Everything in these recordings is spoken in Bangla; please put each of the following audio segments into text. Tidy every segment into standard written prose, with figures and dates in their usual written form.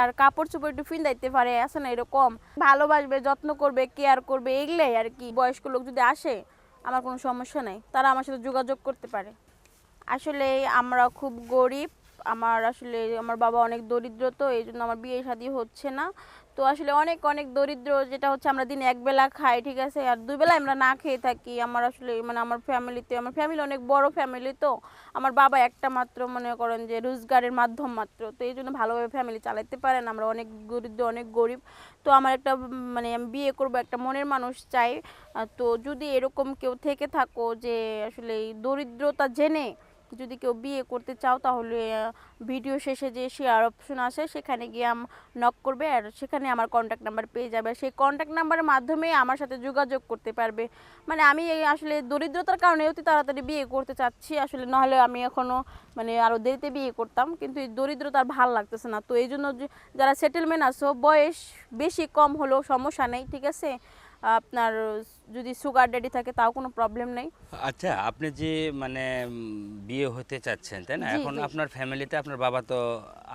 আর কাপড় চোপড় একটু ফিন্দাইতে পারে, আছে না এরকম ভালোবাসবে, যত্ন করবে, কেয়ার করবে, এগুলাই আর কি। বয়স্ক লোক যদি আসে আমার কোনো সমস্যা নাই, তারা আমার সাথে যোগাযোগ করতে পারে। আসলে আমরা খুব গরিব, আমার বাবা অনেক দরিদ্র, তো এই জন্য আমার বিয়ে শাদী হচ্ছে না। তো আসলে অনেক অনেক দরিদ্র, যেটা হচ্ছে আমরা দিনে একবেলা খাই, ঠিক আছে, আর দুই বেলা আমরা না খেয়ে থাকি। আমার আসলে মানে আমার ফ্যামিলি অনেক বড় ফ্যামিলি, তো আমার বাবা একটা মাত্র মনে করেন যে রোজগারের মাধ্যম মাত্র, তো এই জন্য ভালোভাবে ফ্যামিলি চালাতে পারেন। আমরা অনেক দরিদ্র, অনেক গরিব। তো আমার একটা মানে আমি বিয়ে করব, একটা মনের মানুষ চাই। তো যদি এরকম কেউ থেকে থাকো যে আসলে এই দরিদ্রতা জেনে যদি কেউ বিয়ে করতে চাও, তাহলে ভিডিও শেষে যে শেয়ার অপশন আছে সেখানে গিয়ে নক করবে, আর সেখানে আমার কন্ট্যাক্ট নাম্বার পেয়ে যাবে। সেই কন্ট্যাক্ট নাম্বারের মাধ্যমে আমার সাথে যোগাযোগ করতে পারবে। মানে আমি আসলে দরিদ্রতার কারণে অতি তাড়াতাড়ি বিয়ে করতে চাচ্ছি, আসলে নাহলে আমি এখনও মানে আরও দেরিতে বিয়ে করতাম, কিন্তু এই দরিদ্রতা আর ভাল লাগতেছে না। তো এই জন্য যারা সেটেলমেন্ট আছো, বয়স বেশি কম হলেও সমস্যা নেই, ঠিক আছে। আপনার যদি সুগার ড্যাডি থাকে তাও কোনো প্রবলেম নেই। আচ্ছা, আপনি যে মানে বিয়ে হতে চাচ্ছেন, তাই না? জি এখন জি, আপনার ফ্যামিলিতে আপনার বাবা তো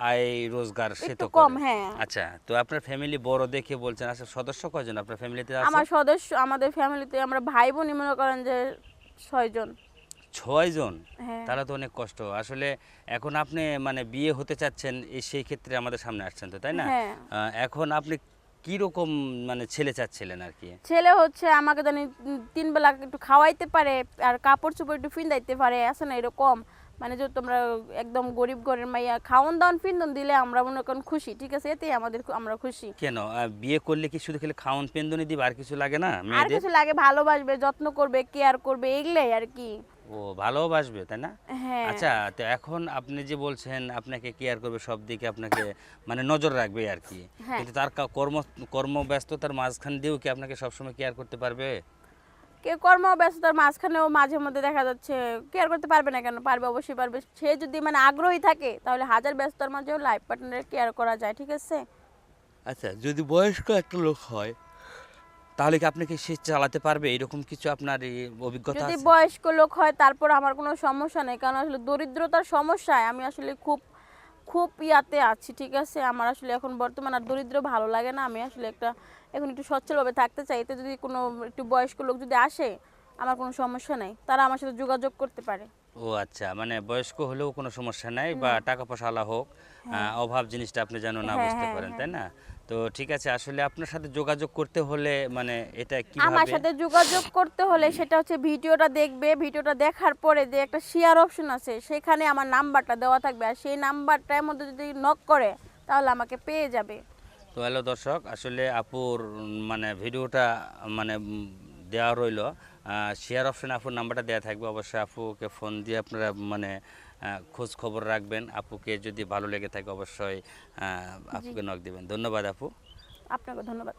আয় রোজগার সে একটু তো কম, করে। হ্যাঁ। আচ্ছা, তো আপনার ফ্যামিলি বড় দেখে বলছেন। আচ্ছা, সদস্য কয়জন আপনার ফ্যামিলিতে আছে? আমাদের ফ্যামিলিতে আমরা ভাই বোনই মনে করেন যে 6 জন। 6 জন? হ্যাঁ তাহলে তো অনেক কষ্ট আসলে। এখন আপনি মানে বিয়ে হতে চাচ্ছেন, সেই ক্ষেত্রে আমাদের সামনে আসছেন তো, তাই না? হ্যাঁ, এখন আপনি কি রকম মানে ছেলে চাচ্ছিলেন আর কি? ছেলে হচ্ছে আমাকে জানি 3 বেলা একটু খাওয়াইতে পারে, আর কাপড় চোপড় একটু ফিন্দাইতে পারে, আছে না এরকম। মানে যে তোমরা একদম গরিব ঘরের মাইয়া, খাওন দাওন ফিন্দন দিলে আমরা মনে করেন খুশি, ঠিক আছে, এতেই আমরা খুশি। কেন বিয়ে করলে কি শুধু খেলে খাওন পেন্দনি দিবে, আর কিছু লাগে না আর মেয়েদের? কিছু লাগে, ভালোবাসবে, যত্ন করবে, কেয়ার করবে, এগুলাই আর কি। ও ভালোবাসবে, তাই না? হ্যাঁ আচ্ছা, তো এখন আপনি যে বলছেন আপনাকে কেয়ার করবে, সব দিকে আপনাকে মানে নজর রাখবে আর কি, হ্যাঁ, কিন্তু তার কর্মব্যস্ততার মাঝখান দিয়েও কি আপনাকে সবসময় কেয়ার করতে পারবে? কেউ কর্মব্যস্ততার মাঝখানেও মাঝে মধ্যে দেখা যাচ্ছে কেয়ার করতে পারবে না, কেন পারবে, অবশ্যই পারবে। সে যদি মানে আগ্রহী থাকে তাহলে হাজার ব্যস্ততার মাঝেও লাইফ পার্টনারের কেয়ার করা যায়, ঠিক আছে। আচ্ছা, যদি বয়স্ক একটা লোক হয় তাহলে কি আপনাকে সে চালাতে পারবে, এরকম কিছু আপনার এই অভিজ্ঞতা যদি আছে? বয়স্ক লোক হয় তারপর আমার কোনো সমস্যা নেই, কারণ আসলে দরিদ্রতার সমস্যায় আমি আসলে খুব খুব ইয়াতে আছি, ঠিক আছে। আমার আসলে এখন বর্তমান আর দরিদ্র ভালো লাগে না। আমি আসলে এখন একটু সচ্ছলভাবে থাকতে চাই। এতে যদি কোনো একটু বয়স্ক লোক যদি আসে আমার কোনো সমস্যা নেই, তারা আমার সাথে যোগাযোগ করতে পারে। ও আচ্ছা, মানে বয়স্ক হলেও কোনো সমস্যা নাই, বা না, টাকা পয়সাওয়ালা হোক, হ্যাঁ অভাব জিনিসটা আপনি যেন না হ্যাঁ বুঝতে হ্যাঁ পারেন, হ্যাঁ। তাই না? তো ঠিক আছে, আসলে আপনার সাথে যোগাযোগ করতে হলে মানে এটা আমার কিভাবে? সাথে যোগাযোগ করতে হলে সেটা হচ্ছে ভিডিওটা দেখবে, ভিডিওটা দেখার পরে যে একটা শেয়ার অপশন আছে সেখানে আমার নাম্বারটা দেওয়া থাকবে, আর সেই নাম্বারটার মধ্যে যদি নক করে তাহলে আমাকে পেয়ে যাবে। তো হ্যালো দর্শক, আসলে আপুর মানে ভিডিওটা মানে দেওয়া রইলো, শেয়ার অপশনে আপুর নাম্বারটা দেওয়া থাকবে। অবশ্যই আপুকে ফোন দিয়ে আপনারা মানে খোঁজ খবর রাখবেন। আপুকে যদি ভালো লেগে থাকে অবশ্যই জি, আপুকে নক দিবেন। ধন্যবাদ আপু। আপনাকে ধন্যবাদ।